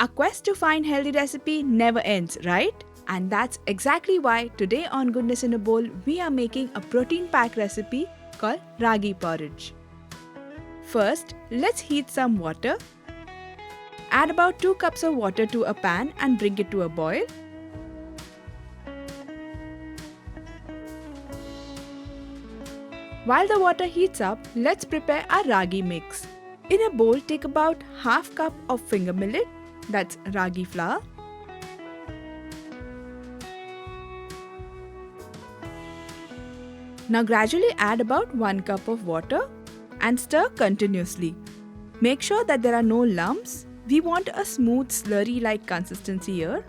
Our quest to find healthy recipe never ends, right? And that's exactly why today on Goodness in a Bowl, we are making a protein-packed recipe called Ragi Porridge. First, let's heat some water. Add about 2 cups of water to a pan and bring it to a boil. While the water heats up, let's prepare our ragi mix. In a bowl, take about half cup of finger millet, that's ragi flour. Now gradually add about 1 cup of water and stir continuously. Make sure that there are no lumps. We want a smooth slurry-like consistency here.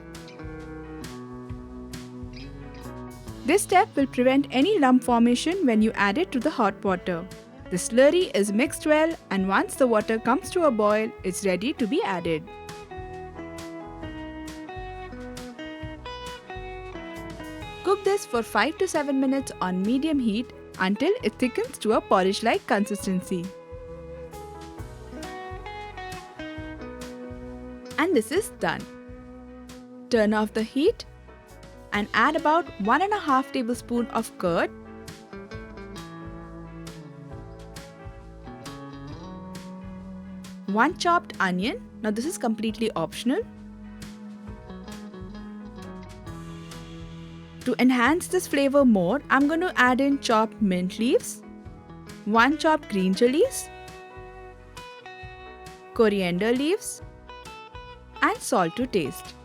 This step will prevent any lump formation when you add it to the hot water. The slurry is mixed well, and once the water comes to a boil, it's ready to be added. Cook this for 5 to 7 minutes on medium heat until it thickens to a porridge-like consistency. And this is done. Turn off the heat and add about 1.5 tablespoons of curd, one chopped onion. Now this is completely optional. To enhance this flavor more, I'm going to add in chopped mint leaves, 1 chopped green chilies, coriander leaves, and salt to taste.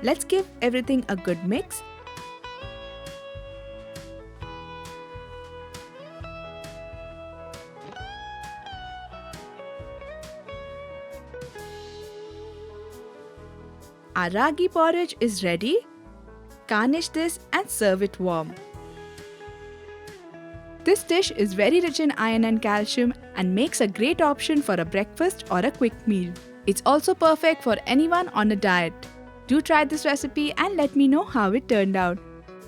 Let's give everything a good mix. Our ragi porridge is ready. Garnish this and serve it warm. This dish is very rich in iron and calcium and makes a great option for a breakfast or a quick meal. It's also perfect for anyone on a diet. Do try this recipe and let me know how it turned out.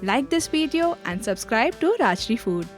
Like this video and subscribe to Rajshri Food.